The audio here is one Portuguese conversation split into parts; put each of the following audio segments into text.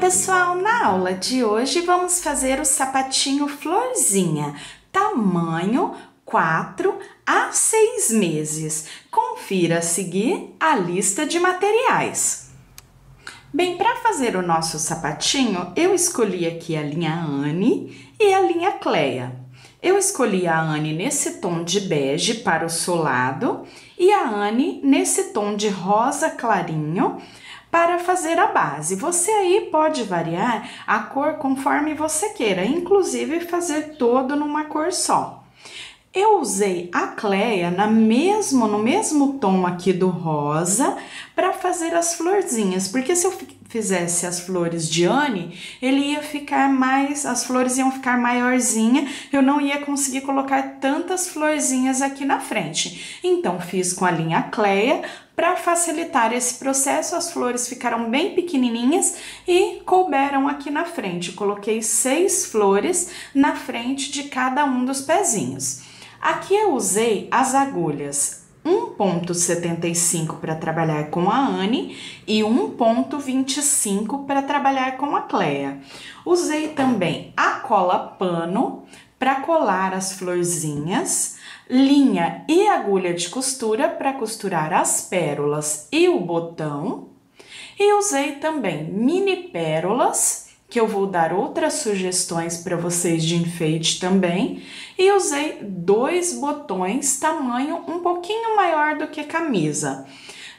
pessoal, na aula de hoje vamos fazer o sapatinho florzinha, tamanho 4 a 6 meses. Confira a seguir a lista de materiais. Bem, para fazer o nosso sapatinho, eu escolhi aqui a linha Anne e a linha Cleia. Eu escolhi a Anne nesse tom de bege para o solado e a Anne nesse tom de rosa clarinho para fazer a base. Você aí pode variar a cor conforme você queira, inclusive fazer todo numa cor só. Eu usei a Cleia no mesmo tom aqui do rosa para fazer as florzinhas, porque se eu fizesse as flores de Anne, as flores iam ficar maiorzinha, eu não ia conseguir colocar tantas florzinhas aqui na frente. Então, fiz com a linha Cleia. Para facilitar esse processo, as flores ficaram bem pequenininhas e couberam aqui na frente. Coloquei 6 flores na frente de cada um dos pezinhos. Aqui eu usei as agulhas 1,75 para trabalhar com a Anne e 1,25 para trabalhar com a Cleia. Usei também a cola pano para colar as florzinhas, linha e agulha de costura para costurar as pérolas e o botão. E usei também mini pérolas, que eu vou dar outras sugestões para vocês de enfeite também. E usei 2 botões, tamanho um pouquinho maior do que camisa.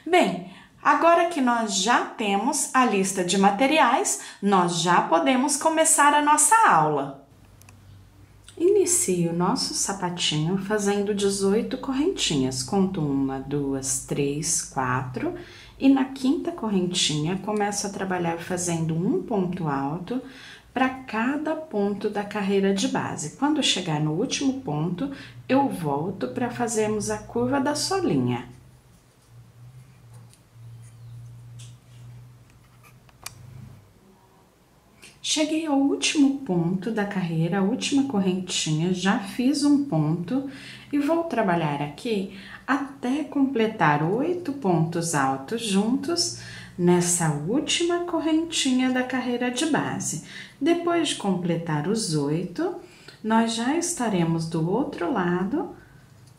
Bem, agora que nós já temos a lista de materiais, nós já podemos começar a nossa aula. Inicio o nosso sapatinho fazendo 18 correntinhas. Conto 1, 2, 3, 4 e na 5ª correntinha começo a trabalhar fazendo um ponto alto para cada ponto da carreira de base. Quando chegar no último ponto, eu volto para fazermos a curva da solinha. Cheguei ao último ponto da carreira, a última correntinha, já fiz um ponto e vou trabalhar aqui até completar 8 pontos altos juntos nessa última correntinha da carreira de base. Depois de completar os 8, nós já estaremos do outro lado,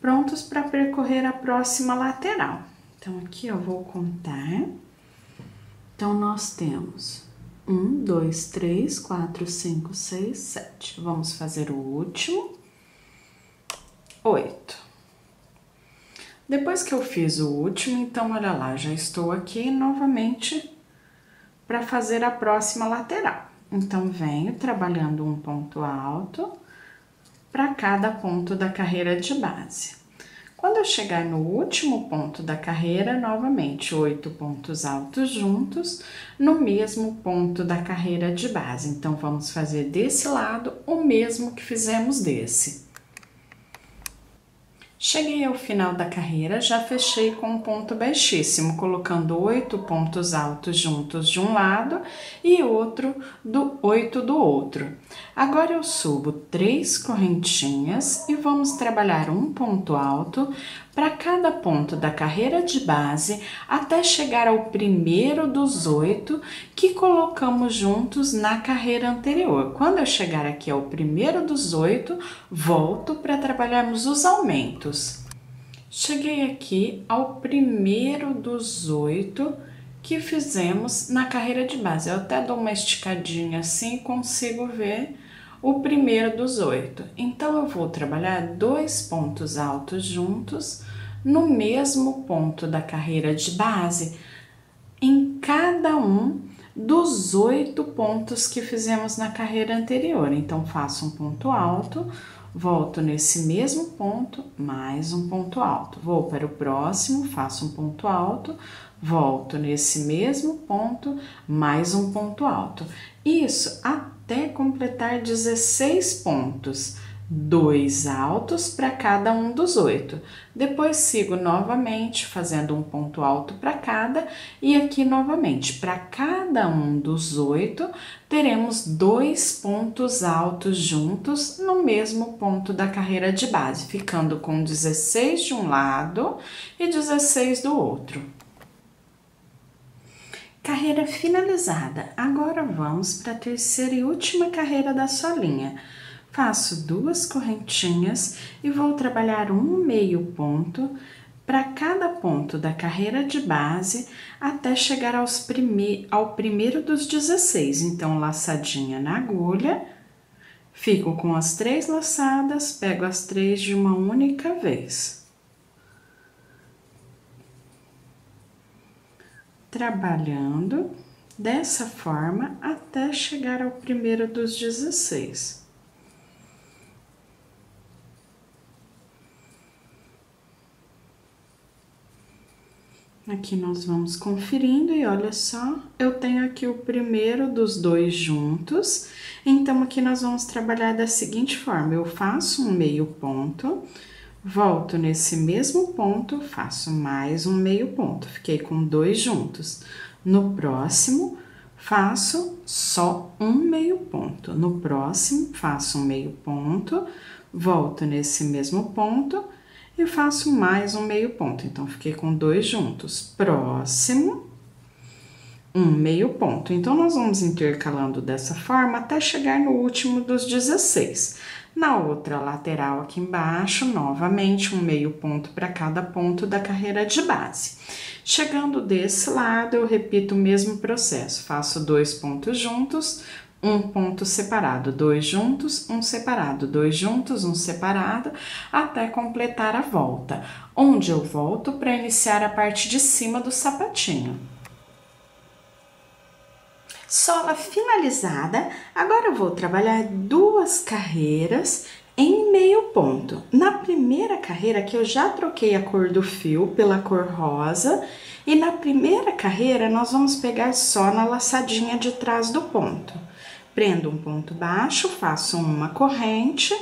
prontos para percorrer a próxima lateral. Então, aqui eu vou contar. Então, nós temos 1, 2, 3, 4, 5, 6, 7. Vamos fazer o último. 8. Depois que eu fiz o último, então, olha lá, já estou aqui novamente para fazer a próxima lateral. Então, venho trabalhando um ponto alto para cada ponto da carreira de base. Quando eu chegar no último ponto da carreira, novamente 8 pontos altos juntos no mesmo ponto da carreira de base. Então, vamos fazer desse lado o mesmo que fizemos desse. Cheguei ao final da carreira, já fechei com um ponto baixíssimo, colocando 8 pontos altos juntos de um lado e 8 do outro. Agora eu subo 3 correntinhas e vamos trabalhar um ponto alto para cada ponto da carreira de base até chegar ao primeiro dos 8 que colocamos juntos na carreira anterior. Quando eu chegar aqui ao primeiro dos 8, volto para trabalharmos os aumentos. Cheguei aqui ao primeiro dos 8 que fizemos na carreira de base. Eu até dou uma esticadinha assim e consigo ver o primeiro dos 8. Então, eu vou trabalhar 2 pontos altos juntos no mesmo ponto da carreira de base, em cada um dos 8 pontos que fizemos na carreira anterior. Então, faço um ponto alto, volto nesse mesmo ponto, mais um ponto alto. Vou para o próximo, faço um ponto alto, volto nesse mesmo ponto, mais um ponto alto. Isso até completar 16 pontos, 2 altos para cada um dos 8. Depois sigo novamente fazendo um ponto alto para cada e aqui novamente para cada um dos 8 teremos 2 pontos altos juntos no mesmo ponto da carreira de base, ficando com 16 de um lado e 16 do outro. Carreira finalizada. Agora vamos para a terceira e última carreira da solinha. Faço 2 correntinhas e vou trabalhar um meio ponto para cada ponto da carreira de base até chegar ao primeiro dos 16. Então, laçadinha na agulha, fico com as 3 laçadas, pego as 3 de uma única vez. Trabalhando dessa forma até chegar ao primeiro dos 16. Aqui nós vamos conferindo e olha só, eu tenho aqui o primeiro dos 2 juntos, então aqui nós vamos trabalhar da seguinte forma: eu faço um meio ponto, volto nesse mesmo ponto, faço mais um meio ponto, fiquei com 2 juntos. No próximo, faço só um meio ponto. No próximo, faço um meio ponto, volto nesse mesmo ponto e faço mais um meio ponto. Então, fiquei com 2 juntos. Próximo, um meio ponto. Então, nós vamos intercalando dessa forma até chegar no último dos 16. Na outra lateral aqui embaixo, novamente, um meio ponto para cada ponto da carreira de base. Chegando desse lado, eu repito o mesmo processo. Faço 2 pontos juntos, um ponto separado, 2 juntos, um separado, 2 juntos, um separado, até completar a volta, onde eu volto para iniciar a parte de cima do sapatinho. Sola finalizada, agora eu vou trabalhar 2 carreiras em meio ponto. Na primeira carreira que eu já troquei a cor do fio pela cor rosa, e na primeira carreira nós vamos pegar só na laçadinha de trás do ponto. Prendo um ponto baixo, faço uma corrente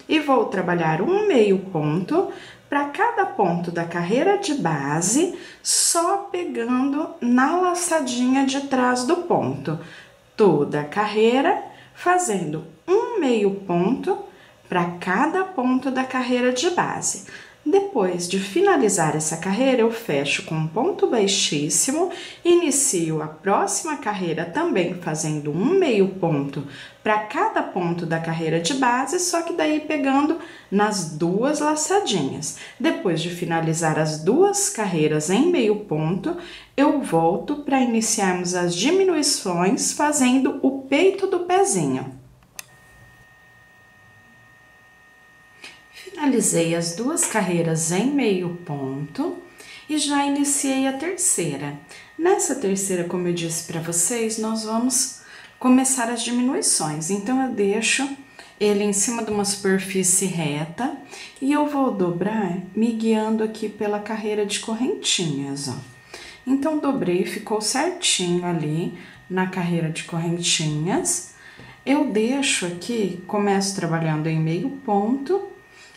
e vou trabalhar um meio ponto para cada ponto da carreira de base, só pegando na laçadinha de trás do ponto. Toda a carreira fazendo um meio ponto para cada ponto da carreira de base. Depois de finalizar essa carreira, eu fecho com um ponto baixíssimo, inicio a próxima carreira também fazendo um meio ponto para cada ponto da carreira de base, só que daí pegando nas 2 laçadinhas. Depois de finalizar as 2 carreiras em meio ponto, eu volto para iniciarmos as diminuições fazendo o peito do pezinho. Finalizei as 2 carreiras em meio ponto e já iniciei a terceira. Nessa terceira, como eu disse para vocês, nós vamos começar as diminuições. Então, eu deixo ele em cima de uma superfície reta e eu vou dobrar me guiando aqui pela carreira de correntinhas, ó. Então, dobrei, ficou certinho ali na carreira de correntinhas. Eu deixo aqui, começo trabalhando em meio ponto,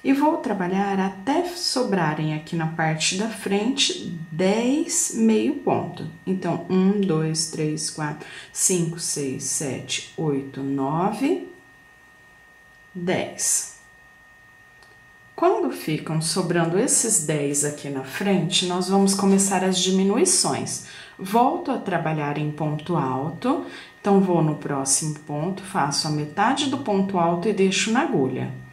e vou trabalhar até sobrarem aqui na parte da frente 10 meio ponto. Então, 1, 2, 3, 4, 5, 6, 7, 8, 9, 10. Quando ficam sobrando esses 10 aqui na frente, nós vamos começar as diminuições. Volto a trabalhar em ponto alto, então vou no próximo ponto, faço a metade do ponto alto e deixo na agulha.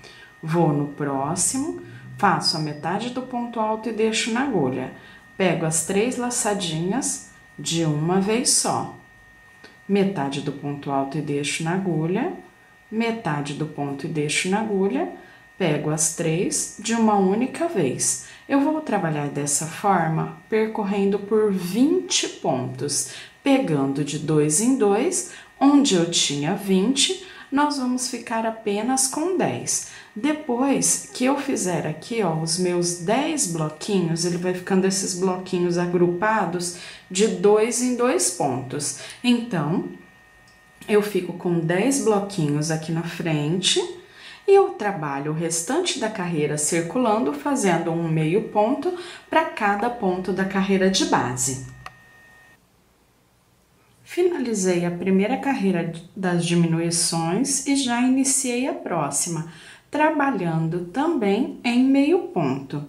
Vou no próximo, faço a metade do ponto alto e deixo na agulha. Pego as 3 laçadinhas de uma vez só. Metade do ponto alto e deixo na agulha, metade do ponto e deixo na agulha, pego as 3 de uma única vez. Eu vou trabalhar dessa forma, percorrendo por 20 pontos, pegando de 2 em 2, onde eu tinha 20, nós vamos ficar apenas com 10. Depois que eu fizer aqui, ó, os meus 10 bloquinhos, ele vai ficando esses bloquinhos agrupados de 2 em 2 pontos. Então, eu fico com 10 bloquinhos aqui na frente e eu trabalho o restante da carreira circulando, fazendo um meio ponto para cada ponto da carreira de base. Finalizei a primeira carreira das diminuições e já iniciei a próxima. trabalhando também em meio ponto.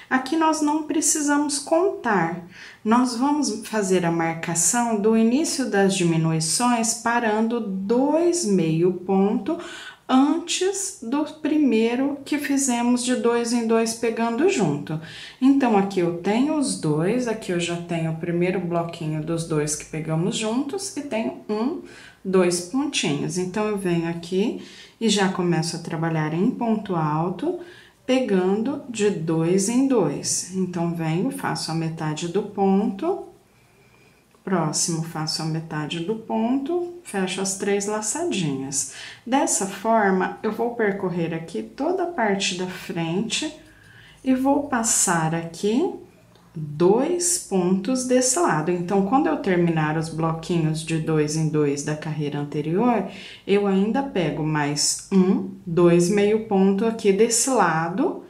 Aqui nós não precisamos contar, nós vamos fazer a marcação do início das diminuições parando 2 meio ponto antes do primeiro que fizemos de 2 em 2 pegando junto. Então, aqui eu tenho os dois, aqui eu já tenho o primeiro bloquinho dos dois que pegamos juntos e tenho 1, 2 pontinhos. Então, eu venho aqui e já começo a trabalhar em ponto alto, pegando de 2 em 2. Então, venho, faço a metade do ponto, próximo faço a metade do ponto, fecho as 3 laçadinhas. Dessa forma, eu vou percorrer aqui toda a parte da frente e vou passar aqui 2 pontos desse lado. Então, quando eu terminar os bloquinhos de 2 em 2 da carreira anterior, eu ainda pego mais 1, 2 meio ponto aqui desse lado,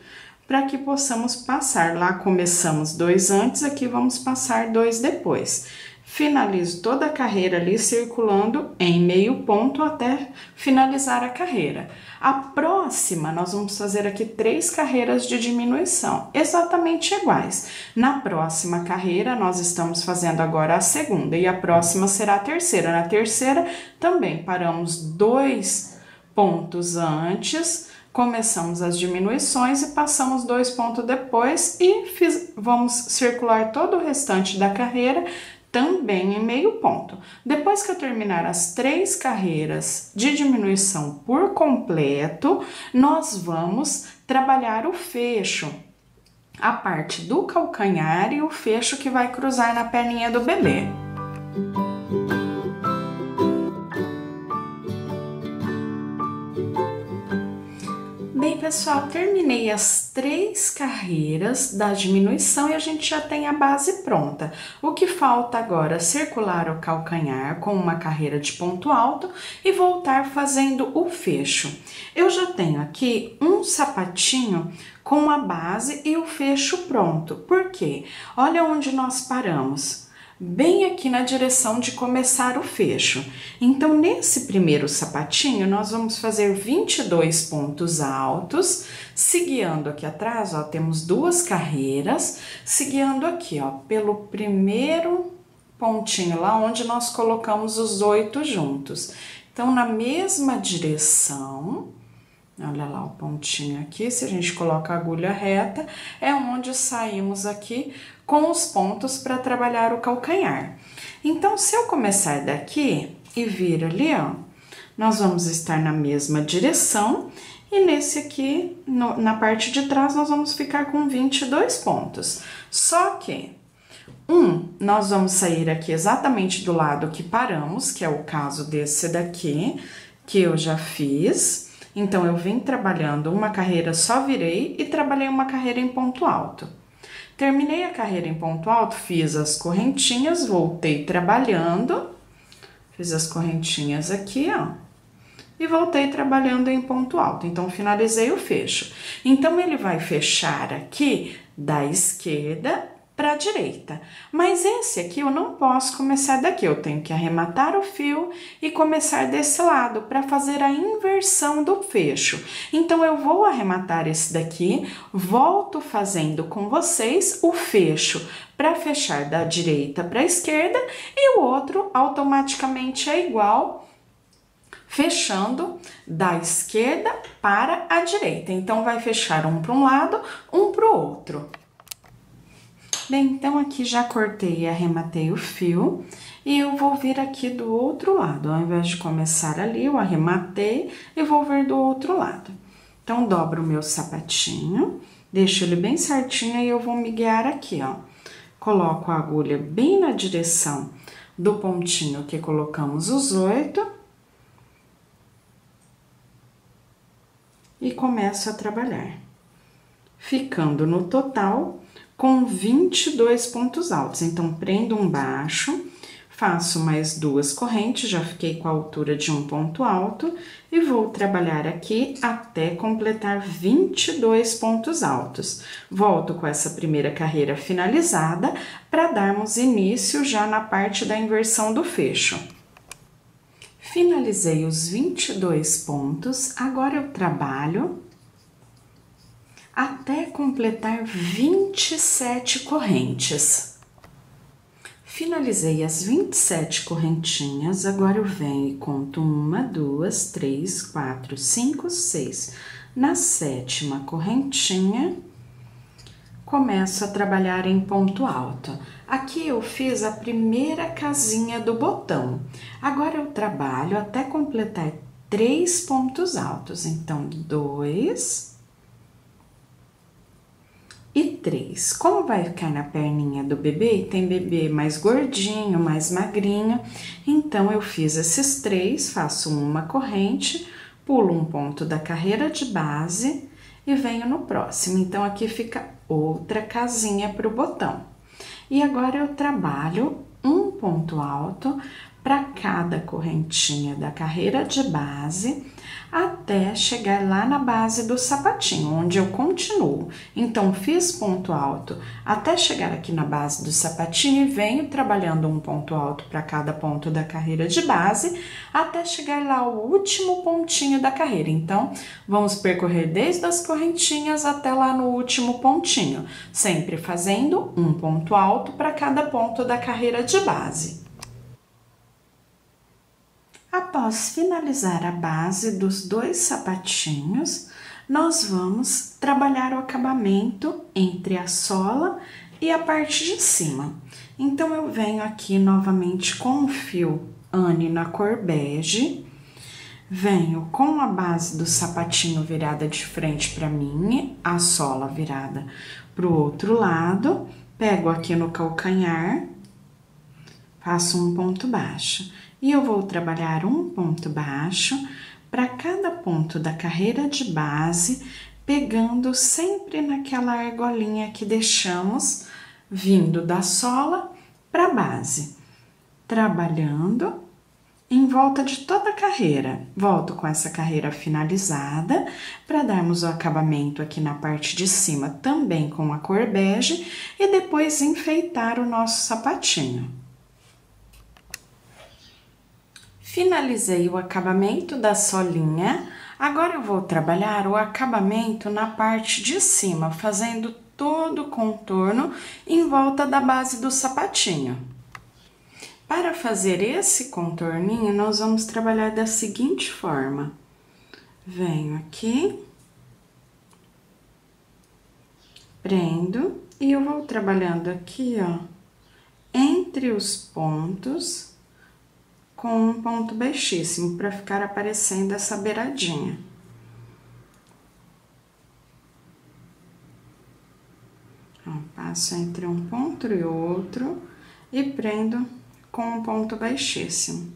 para que possamos passar. Lá começamos 2 antes, aqui vamos passar 2 depois. Finalizo toda a carreira ali circulando em meio ponto até finalizar a carreira. A próxima, nós vamos fazer aqui 3 carreiras de diminuição, exatamente iguais. Na próxima carreira, nós estamos fazendo agora a segunda e a próxima será a terceira. Na terceira, também paramos 2 pontos antes, começamos as diminuições e passamos 2 pontos depois e vamos circular todo o restante da carreira também em meio ponto. Depois que eu terminar as 3 carreiras de diminuição por completo, nós vamos trabalhar o fecho, a parte do calcanhar e o fecho que vai cruzar na perninha do bebê. Bem, pessoal, terminei as 3 carreiras da diminuição e a gente já tem a base pronta. O que falta agora é circular o calcanhar com uma carreira de ponto alto e voltar fazendo o fecho. Eu já tenho aqui um sapatinho com a base e o fecho pronto. Por quê? Olha onde nós paramos. Bem aqui na direção de começar o fecho. Então, nesse primeiro sapatinho, nós vamos fazer 22 pontos altos, seguindo aqui atrás, ó, temos 2 carreiras, seguindo aqui, ó, pelo primeiro pontinho, lá onde nós colocamos os 8 juntos. Então, na mesma direção, olha lá o pontinho aqui, se a gente coloca a agulha reta, é onde saímos aqui com os pontos para trabalhar o calcanhar. Então, se eu começar daqui e vir ali, ó, nós vamos estar na mesma direção e nesse aqui, na parte de trás, nós vamos ficar com 22 pontos. Só que, nós vamos sair aqui exatamente do lado que paramos, que é o caso desse daqui, que eu já fiz. Então, eu vim trabalhando uma carreira, só virei e trabalhei uma carreira em ponto alto. Terminei a carreira em ponto alto, fiz as correntinhas, voltei trabalhando, fiz as correntinhas aqui, ó, e voltei trabalhando em ponto alto. Então, finalizei o fecho. Então, ele vai fechar aqui da esquerda para a direita. Mas esse aqui eu não posso começar daqui, eu tenho que arrematar o fio e começar desse lado para fazer a inversão do fecho. Então, eu vou arrematar esse daqui, volto fazendo com vocês o fecho para fechar da direita para a esquerda e o outro automaticamente é igual, fechando da esquerda para a direita. Então, vai fechar um para um lado, um para o outro. Bem, então aqui já cortei e arrematei o fio e eu vou vir aqui do outro lado. Ao invés de começar ali, eu arrematei e vou vir do outro lado. Então, dobro o meu sapatinho, deixo ele bem certinho e eu vou me guiar aqui, ó. Coloco a agulha bem na direção do pontinho que colocamos os 8 e começo a trabalhar, ficando no total com 22 pontos altos. Então, prendo um baixo, faço mais 2 correntes, já fiquei com a altura de um ponto alto, e vou trabalhar aqui até completar 22 pontos altos. Volto com essa primeira carreira finalizada, para darmos início já na parte da inversão do fecho. Finalizei os 22 pontos, agora eu trabalho até completar 27 correntes. Finalizei as 27 correntinhas, agora eu venho e conto 1, 2, 3, 4, 5, 6. Na 7ª correntinha, começo a trabalhar em ponto alto. Aqui eu fiz a primeira casinha do botão. Agora eu trabalho até completar 3 pontos altos. Então, 2 e 3. Como vai ficar na perninha do bebê, tem bebê mais gordinho, mais magrinho, então eu fiz esses 3, faço uma corrente, pulo um ponto da carreira de base e venho no próximo. Então, aqui fica outra casinha para o botão. E agora eu trabalho um ponto alto para cada correntinha da carreira de base, até chegar lá na base do sapatinho, onde eu continuo. Então, fiz ponto alto até chegar aqui na base do sapatinho e venho trabalhando um ponto alto para cada ponto da carreira de base, até chegar lá ao último pontinho da carreira. Então, vamos percorrer desde as correntinhas até lá no último pontinho, sempre fazendo um ponto alto para cada ponto da carreira de base. Após finalizar a base dos 2 sapatinhos, nós vamos trabalhar o acabamento entre a sola e a parte de cima. Então, eu venho aqui novamente com o fio Anne na cor bege, venho com a base do sapatinho virada de frente para mim, a sola virada para o outro lado, pego aqui no calcanhar, faço um ponto baixo. E eu vou trabalhar um ponto baixo para cada ponto da carreira de base, pegando sempre naquela argolinha que deixamos, vindo da sola para a base, trabalhando em volta de toda a carreira. Volto com essa carreira finalizada, para darmos o acabamento aqui na parte de cima, também com a cor bege, e depois enfeitar o nosso sapatinho. Finalizei o acabamento da solinha, agora eu vou trabalhar o acabamento na parte de cima, fazendo todo o contorno em volta da base do sapatinho. Para fazer esse contorninho, nós vamos trabalhar da seguinte forma. Venho aqui, prendo, e eu vou trabalhando aqui, ó, entre os pontos, com um ponto baixíssimo, para ficar aparecendo essa beiradinha. Ó, passo entre um ponto e outro e prendo com um ponto baixíssimo.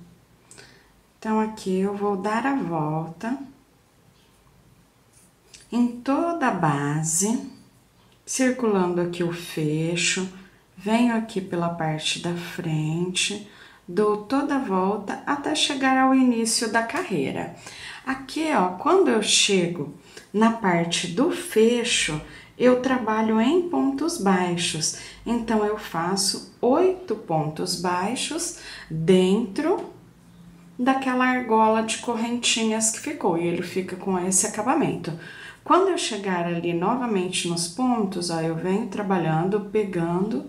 Então, aqui eu vou dar a volta em toda a base, circulando aqui o fecho, venho aqui pela parte da frente, dou toda a volta até chegar ao início da carreira. Aqui, ó, quando eu chego na parte do fecho, eu trabalho em pontos baixos. Então, eu faço 8 pontos baixos dentro daquela argola de correntinhas que ficou, e ele fica com esse acabamento. Quando eu chegar ali novamente nos pontos, ó, eu venho trabalhando, pegando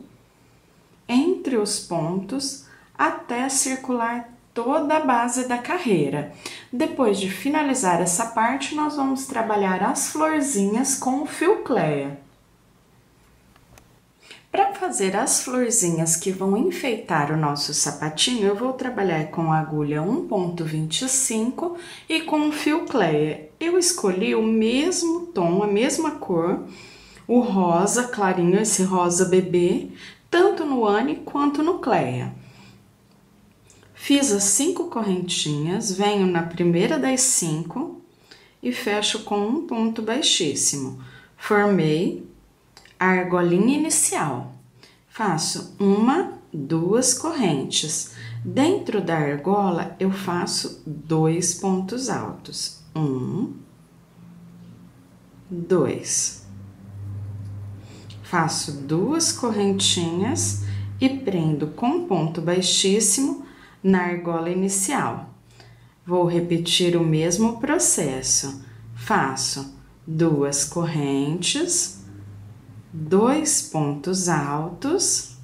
entre os pontos, até circular toda a base da carreira. Depois de finalizar essa parte, nós vamos trabalhar as florzinhas com o fio Cleia. Para fazer as florzinhas que vão enfeitar o nosso sapatinho, eu vou trabalhar com a agulha 1,25 e com o fio Cleia. Eu escolhi o mesmo tom, a mesma cor, o rosa clarinho, esse rosa bebê, tanto no Anne quanto no Cleia. Fiz as 5 correntinhas, venho na primeira das 5 e fecho com um ponto baixíssimo. Formei a argolinha inicial. Faço 1, 2 correntes. Dentro da argola, eu faço 2 pontos altos. 1, 2. Faço 2 correntinhas e prendo com ponto baixíssimo na argola inicial. Vou repetir o mesmo processo. Faço 2 correntes, 2 pontos altos,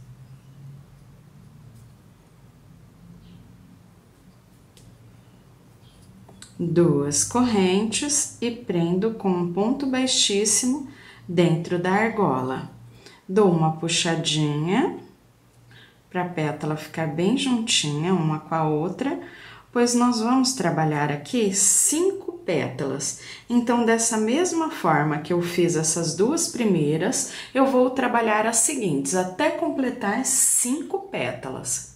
duas correntes e prendo com um ponto baixíssimo dentro da argola. Dou uma puxadinha para a pétala ficar bem juntinha uma com a outra, pois nós vamos trabalhar aqui 5 pétalas. Então, dessa mesma forma que eu fiz essas duas primeiras, eu vou trabalhar as seguintes, até completar 5 pétalas.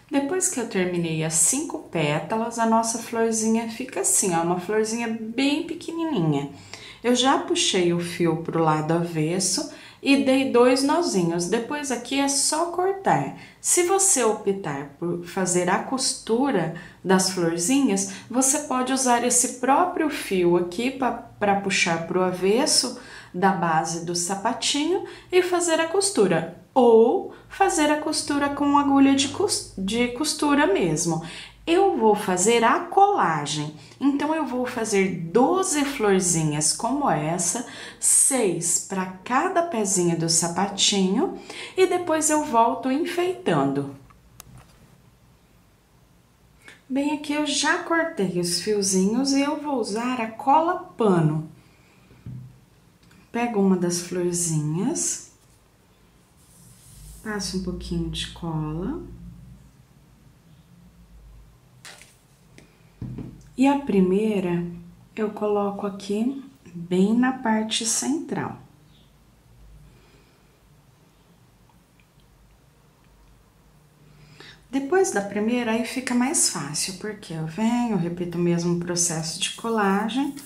Depois que eu terminei as 5 pétalas, a nossa florzinha fica assim, ó, uma florzinha bem pequenininha. Eu já puxei o fio pro lado avesso e dei 2 nozinhos. Depois aqui é só cortar. Se você optar por fazer a costura das florzinhas, você pode usar esse próprio fio aqui para puxar pro avesso da base do sapatinho e fazer a costura. Ou fazer a costura com agulha de costura mesmo. Eu vou fazer a colagem, então eu vou fazer 12 florzinhas como essa, 6 para cada pezinho do sapatinho e depois eu volto enfeitando. Bem, aqui eu já cortei os fiozinhos e eu vou usar a cola pano. Pego uma das florzinhas, passo um pouquinho de cola. E a primeira eu coloco aqui bem na parte central. Depois da primeira, aí fica mais fácil, porque eu venho, repito o mesmo processo de colagem,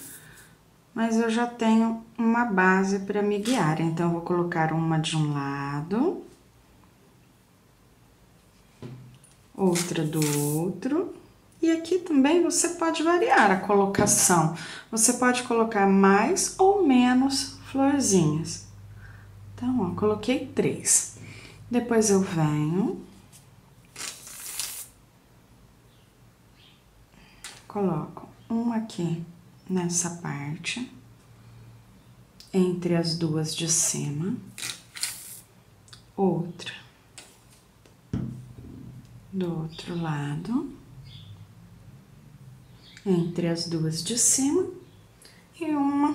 mas eu já tenho uma base para me guiar. Então, eu vou colocar uma de um lado, outra do outro. E aqui também você pode variar a colocação. Você pode colocar mais ou menos florzinhas. Então, ó, coloquei 3. Depois eu venho, coloco uma aqui nessa parte, entre as duas de cima, outra do outro lado, entre as duas de cima e uma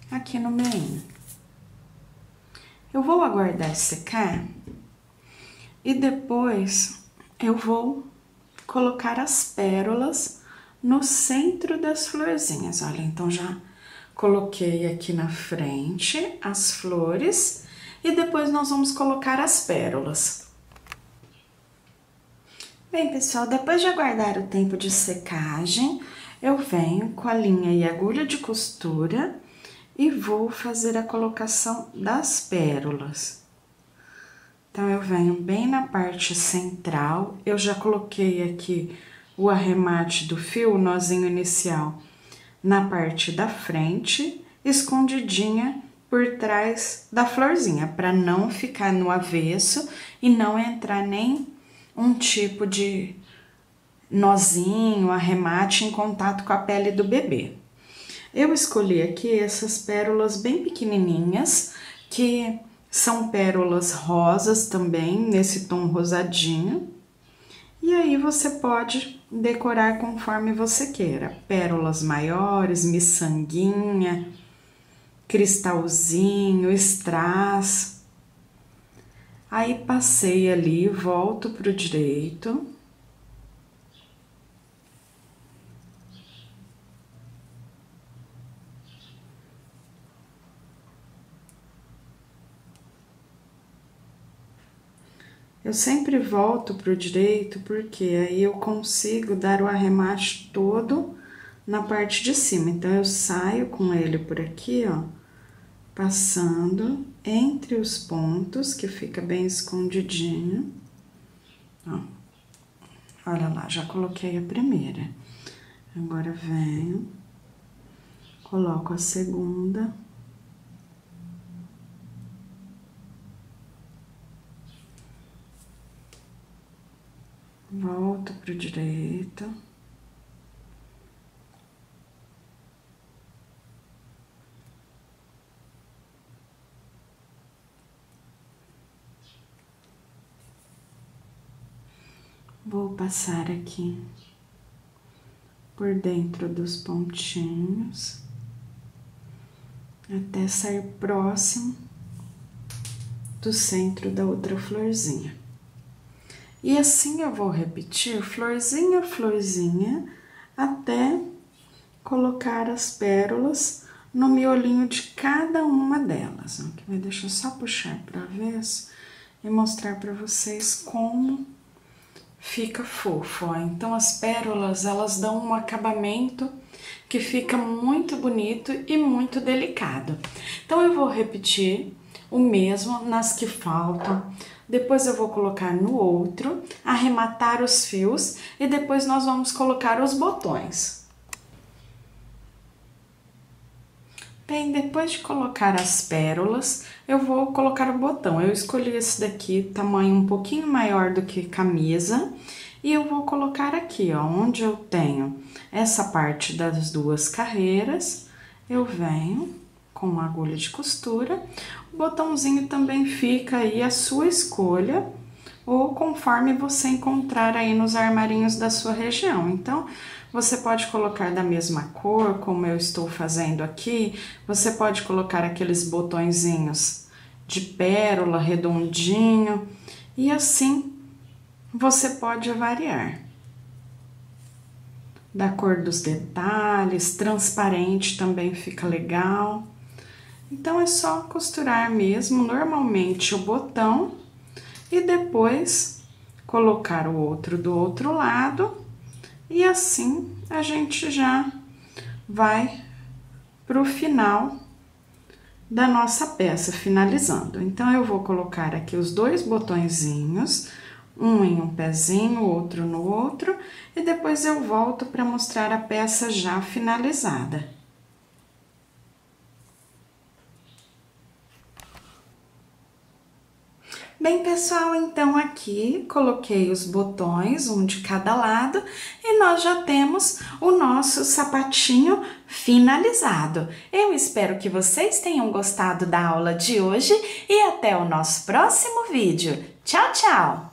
aqui no meio. Eu vou aguardar secar e depois eu vou colocar as pérolas no centro das florzinhas. Olha, então já coloquei aqui na frente as flores e depois nós vamos colocar as pérolas. Bem, pessoal, depois de aguardar o tempo de secagem, eu venho com a linha e agulha de costura e vou fazer a colocação das pérolas. Então, eu venho bem na parte central, eu já coloquei aqui o arremate do fio, o nozinho inicial, na parte da frente, escondidinha por trás da florzinha, para não ficar no avesso e não entrar nem um tipo de nozinho, arremate em contato com a pele do bebê. Eu escolhi aqui essas pérolas bem pequenininhas, que são pérolas rosas também, nesse tom rosadinho. E aí você pode decorar conforme você queira. Pérolas maiores, miçanguinha, cristalzinho, strass. Aí, passei ali, volto pro direito. Eu sempre volto pro direito, porque aí eu consigo dar o arremate todo na parte de cima. Então, eu saio com ele por aqui, ó, passando entre os pontos, que fica bem escondidinho. Ó, olha lá, já coloquei a primeira. Agora, venho, coloco a segunda. Volto pro direito. Vou passar aqui por dentro dos pontinhos, até sair próximo do centro da outra florzinha. E assim eu vou repetir florzinha, florzinha, até colocar as pérolas no miolinho de cada uma delas. Aqui vai deixar só puxar para avesso e mostrar para vocês como fica fofo, ó. Então as pérolas, elas dão um acabamento que fica muito bonito e muito delicado. Então eu vou repetir o mesmo nas que faltam, depois eu vou colocar no outro, arrematar os fios e depois nós vamos colocar os botões. Bem, depois de colocar as pérolas, eu vou colocar o botão. Eu escolhi esse daqui, tamanho um pouquinho maior do que camisa, e eu vou colocar aqui, ó, onde eu tenho essa parte das duas carreiras, eu venho com uma agulha de costura. O botãozinho também fica aí a sua escolha, ou conforme você encontrar aí nos armarinhos da sua região. Então, você pode colocar da mesma cor, como eu estou fazendo aqui, você pode colocar aqueles botõezinhos de pérola, redondinho, e assim você pode variar. Da cor dos detalhes, transparente também fica legal. Então, é só costurar mesmo, normalmente, o botão e depois colocar o outro do outro lado. E assim, a gente já vai pro final da nossa peça, finalizando. Então, eu vou colocar aqui os dois botõezinhos, um em um pezinho, outro no outro, e depois eu volto para mostrar a peça já finalizada. Bem, pessoal, então aqui coloquei os botões, um de cada lado, e nós já temos o nosso sapatinho finalizado. Eu espero que vocês tenham gostado da aula de hoje e até o nosso próximo vídeo. Tchau, tchau!